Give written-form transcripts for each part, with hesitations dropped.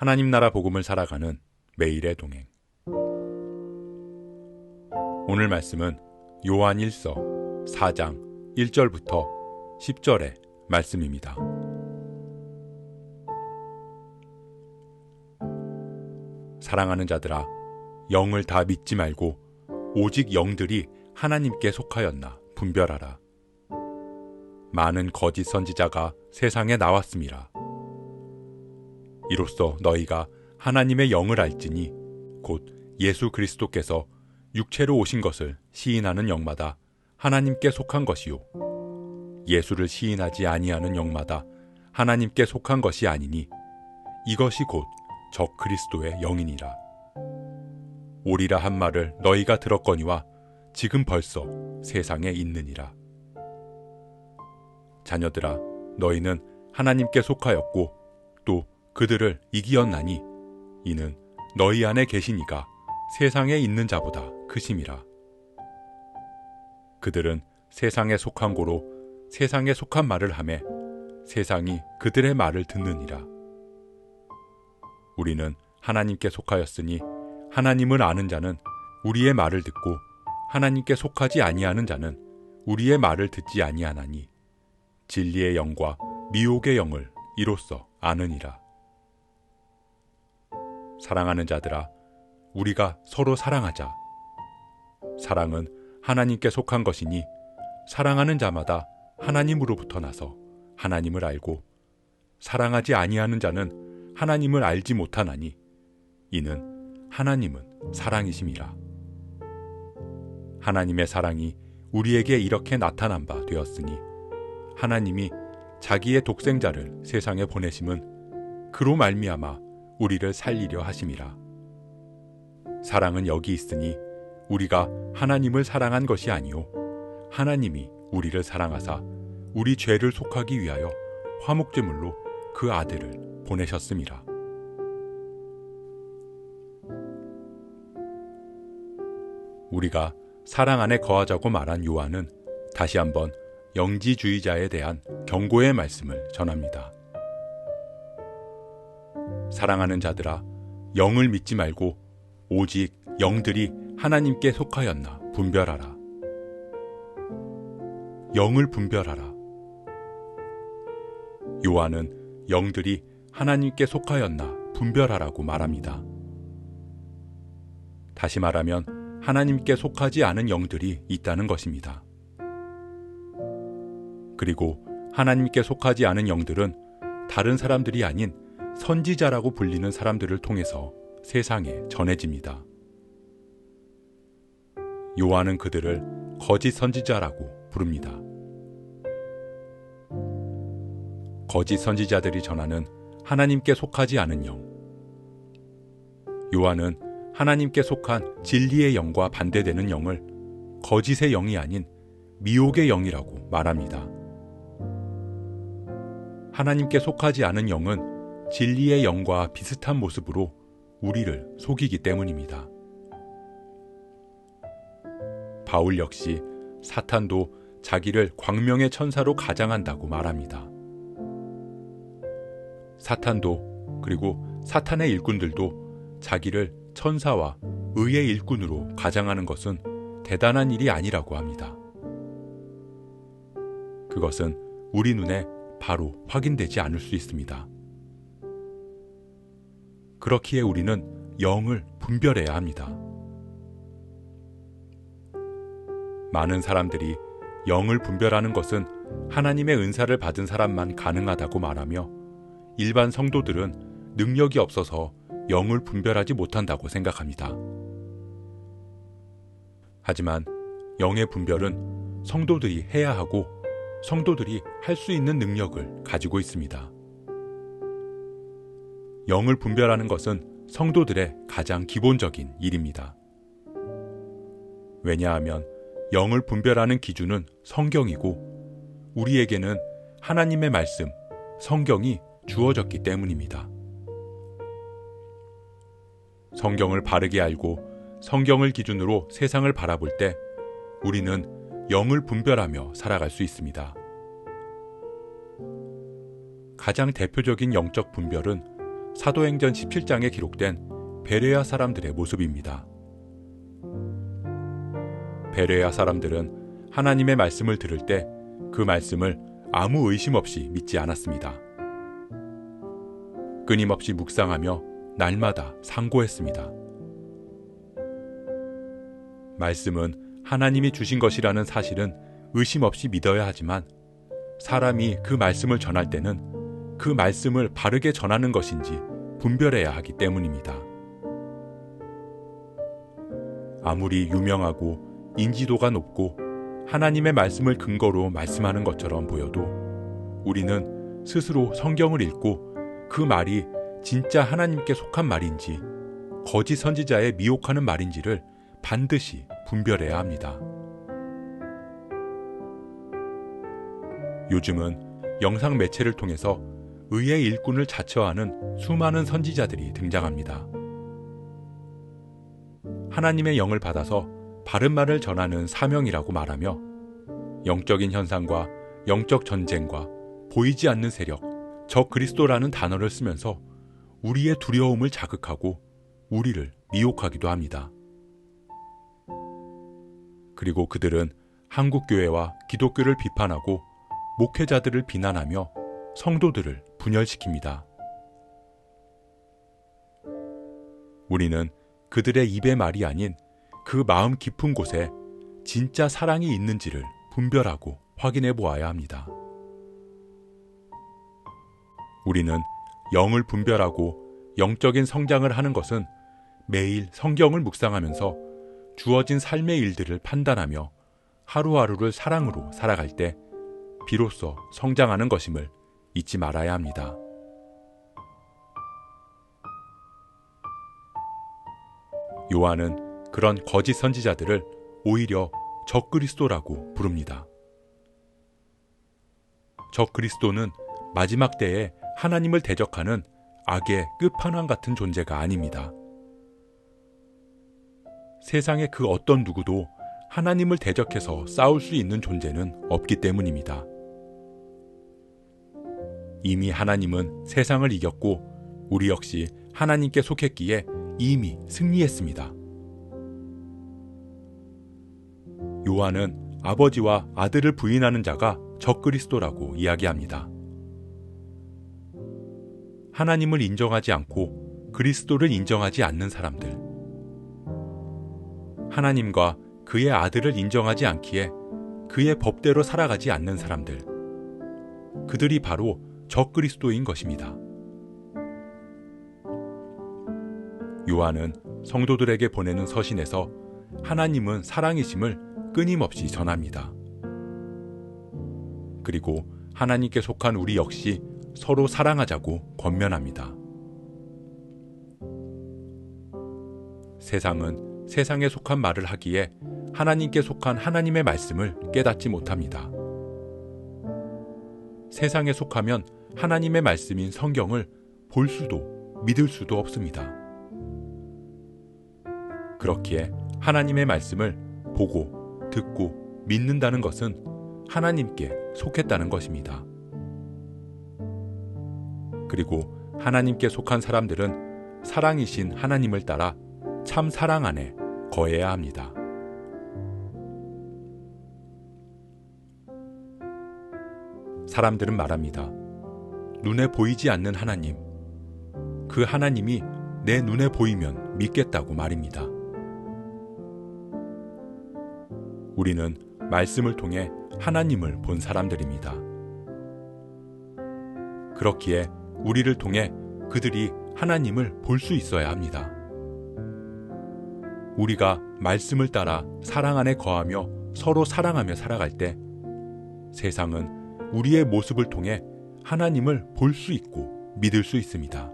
하나님 나라 복음을 살아가는 매일의 동행. 오늘 말씀은 요한 1서 4장 1절부터 10절의 말씀입니다. 사랑하는 자들아, 영을 다 믿지 말고 오직 영들이 하나님께 속하였나 분별하라. 많은 거짓 선지자가 세상에 나왔음이라. 이로써 너희가 하나님의 영을 알지니 곧 예수 그리스도께서 육체로 오신 것을 시인하는 영마다 하나님께 속한 것이요 예수를 시인하지 아니하는 영마다 하나님께 속한 것이 아니니 이것이 곧 적 그리스도의 영이니라. 오리라 한 말을 너희가 들었거니와 지금 벌써 세상에 있느니라. 자녀들아, 너희는 하나님께 속하였고 또 그들을 이기었나니 이는 너희 안에 계신 이가 세상에 있는 자보다 크심이라. 그들은 세상에 속한 고로 세상에 속한 말을 하매 세상이 그들의 말을 듣느니라. 우리는 하나님께 속하였으니 하나님을 아는 자는 우리의 말을 듣고 하나님께 속하지 아니하는 자는 우리의 말을 듣지 아니하나니 진리의 영과 미혹의 영을 이로써 아느니라. 사랑하는 자들아, 우리가 서로 사랑하자. 사랑은 하나님께 속한 것이니 사랑하는 자마다 하나님으로부터 나서 하나님을 알고 사랑하지 아니하는 자는 하나님을 알지 못하나니 이는 하나님은 사랑이심이라. 하나님의 사랑이 우리에게 이렇게 나타난 바 되었으니 하나님이 자기의 독생자를 세상에 보내심은 그로 말미암아 우리를 살리려 하심이라. 사랑은 여기 있으니 우리가 하나님을 사랑한 것이 아니요 하나님이 우리를 사랑하사 우리 죄를 속하기 위하여 화목제물로 그 아들을 보내셨음이라. 우리가 사랑 안에 거하자고 말한 요한은 다시 한번 영지주의자에 대한 경고의 말씀을 전합니다. 사랑하는 자들아, 영을 믿지 말고 오직 영들이 하나님께 속하였나 분별하라. 영을 분별하라. 요한은 영들이 하나님께 속하였나 분별하라고 말합니다. 다시 말하면 하나님께 속하지 않은 영들이 있다는 것입니다. 그리고 하나님께 속하지 않은 영들은 다른 사람들이 아닌 선지자라고 불리는 사람들을 통해서 세상에 전해집니다. 요한은 그들을 거짓 선지자라고 부릅니다. 거짓 선지자들이 전하는 하나님께 속하지 않은 영. 요한은 하나님께 속한 진리의 영과 반대되는 영을 거짓의 영이 아닌 미혹의 영이라고 말합니다. 하나님께 속하지 않은 영은 진리의 영과 비슷한 모습으로 우리를 속이기 때문입니다. 바울 역시 사탄도 자기를 광명의 천사로 가장한다고 말합니다. 사탄도 그리고 사탄의 일꾼들도 자기를 천사와 의의 일꾼으로 가장하는 것은 대단한 일이 아니라고 합니다. 그것은 우리 눈에 바로 확인되지 않을 수 있습니다. 그렇기에 우리는 영을 분별해야 합니다. 많은 사람들이 영을 분별하는 것은 하나님의 은사를 받은 사람만 가능하다고 말하며 일반 성도들은 능력이 없어서 영을 분별하지 못한다고 생각합니다. 하지만 영의 분별은 성도들이 해야 하고 성도들이 할 수 있는 능력을 가지고 있습니다. 영을 분별하는 것은 성도들의 가장 기본적인 일입니다. 왜냐하면 영을 분별하는 기준은 성경이고 우리에게는 하나님의 말씀, 성경이 주어졌기 때문입니다. 성경을 바르게 알고 성경을 기준으로 세상을 바라볼 때 우리는 영을 분별하며 살아갈 수 있습니다. 가장 대표적인 영적 분별은 사도행전 17장에 기록된 베레아 사람들의 모습입니다. 베레아 사람들은 하나님의 말씀을 들을 때 그 말씀을 아무 의심 없이 믿지 않았습니다. 끊임없이 묵상하며 날마다 상고했습니다. 말씀은 하나님이 주신 것이라는 사실은 의심 없이 믿어야 하지만 사람이 그 말씀을 전할 때는 그 말씀을 바르게 전하는 것인지 분별해야 하기 때문입니다. 아무리 유명하고 인지도가 높고 하나님의 말씀을 근거로 말씀하는 것처럼 보여도 우리는 스스로 성경을 읽고 그 말이 진짜 하나님께 속한 말인지 거짓 선지자에 미혹하는 말인지를 반드시 분별해야 합니다. 요즘은 영상 매체를 통해서 의의 일꾼을 자처하는 수많은 선지자들이 등장합니다. 하나님의 영을 받아서 바른 말을 전하는 사명이라고 말하며 영적인 현상과 영적 전쟁과 보이지 않는 세력, 적 그리스도라는 단어를 쓰면서 우리의 두려움을 자극하고 우리를 미혹하기도 합니다. 그리고 그들은 한국교회와 기독교를 비판하고 목회자들을 비난하며 성도들을 분열시킵니다. 우리는 그들의 입의 말이 아닌 그 마음 깊은 곳에 진짜 사랑이 있는지를 분별하고 확인해 보아야 합니다. 우리는 영을 분별하고 영적인 성장을 하는 것은 매일 성경을 묵상하면서 주어진 삶의 일들을 판단하며 하루하루를 사랑으로 살아갈 때 비로소 성장하는 것임을 잊지 말아야 합니다. 요한은 그런 거짓 선지자들을 오히려 적그리스도라고 부릅니다. 적그리스도는 마지막 때에 하나님을 대적하는 악의 끝판왕 같은 존재가 아닙니다. 세상의 그 어떤 누구도 하나님을 대적해서 싸울 수 있는 존재는 없기 때문입니다. 이미 하나님은 세상을 이겼고 우리 역시 하나님께 속했기에 이미 승리했습니다. 요한은 아버지와 아들을 부인하는 자가 적그리스도라고 이야기합니다. 하나님을 인정하지 않고 그리스도를 인정하지 않는 사람들, 하나님과 그의 아들을 인정하지 않기에 그의 법대로 살아가지 않는 사람들, 그들이 바로 적그리스도인 것입니다. 요한은 성도들에게 보내는 서신에서 하나님은 사랑이심을 끊임없이 전합니다. 그리고 하나님께 속한 우리 역시 서로 사랑하자고 권면합니다. 세상은 세상에 속한 말을 하기에 하나님께 속한 하나님의 말씀을 깨닫지 못합니다. 세상에 속하면 하나님의 말씀인 성경을 볼 수도 믿을 수도 없습니다. 그렇기에 하나님의 말씀을 보고 듣고 믿는다는 것은 하나님께 속했다는 것입니다. 그리고 하나님께 속한 사람들은 사랑이신 하나님을 따라 참 사랑 안에 거해야 합니다. 사람들은 말합니다. 눈에 보이지 않는 하나님, 그 하나님이 내 눈에 보이면 믿겠다고 말입니다. 우리는 말씀을 통해 하나님을 본 사람들입니다. 그렇기에 우리를 통해 그들이 하나님을 볼 수 있어야 합니다. 우리가 말씀을 따라 사랑 안에 거하며 서로 사랑하며 살아갈 때 세상은 우리의 모습을 통해 하나님을 볼 수 있고 믿을 수 있습니다.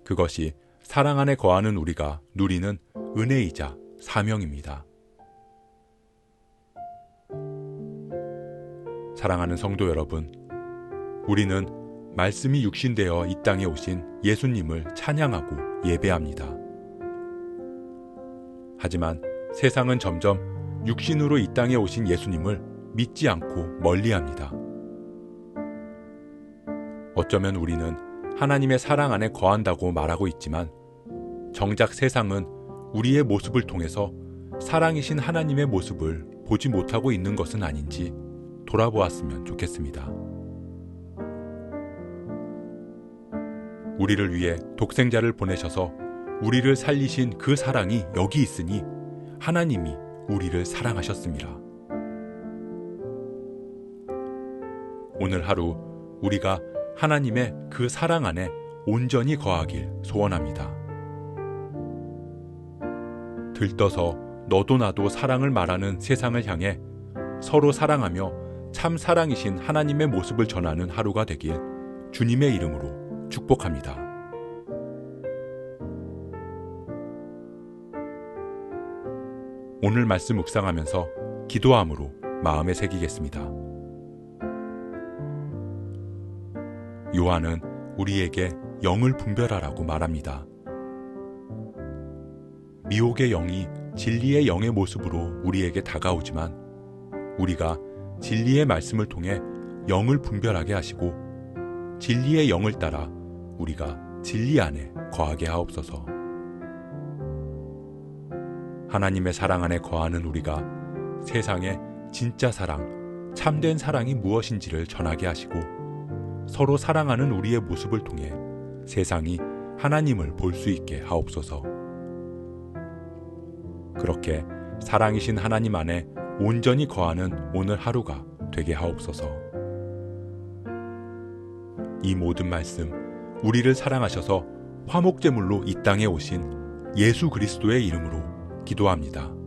그것이 사랑 안에 거하는 우리가 누리는 은혜이자 사명입니다. 사랑하는 성도 여러분, 우리는 말씀이 육신되어 이 땅에 오신 예수님을 찬양하고 예배합니다. 하지만 세상은 점점 육신으로 이 땅에 오신 예수님을 믿지 않고 멀리합니다. 어쩌면 우리는 하나님의 사랑 안에 거한다고 말하고 있지만 정작 세상은 우리의 모습을 통해서 사랑이신 하나님의 모습을 보지 못하고 있는 것은 아닌지 돌아보았으면 좋겠습니다. 우리를 위해 독생자를 보내셔서 우리를 살리신 그 사랑이 여기 있으니 하나님이 우리를 사랑하셨습니다. 오늘 하루 우리가 하나님의 그 사랑 안에 온전히 거하길 소원합니다. 들떠서 너도 나도 사랑을 말하는 세상을 향해 서로 사랑하며 참 사랑이신 하나님의 모습을 전하는 하루가 되길 주님의 이름으로 축복합니다. 오늘 말씀 묵상하면서 기도함으로 마음에 새기겠습니다. 요한은 우리에게 영을 분별하라고 말합니다. 미혹의 영이 진리의 영의 모습으로 우리에게 다가오지만 우리가 진리의 말씀을 통해 영을 분별하게 하시고 진리의 영을 따라 우리가 진리 안에 거하게 하옵소서. 하나님의 사랑 안에 거하는 우리가 세상에 진짜 사랑, 참된 사랑이 무엇인지를 전하게 하시고 서로 사랑하는 우리의 모습을 통해 세상이 하나님을 볼 수 있게 하옵소서. 그렇게 사랑이신 하나님 안에 온전히 거하는 오늘 하루가 되게 하옵소서. 이 모든 말씀, 우리를 사랑하셔서 화목제물로 이 땅에 오신 예수 그리스도의 이름으로 기도합니다.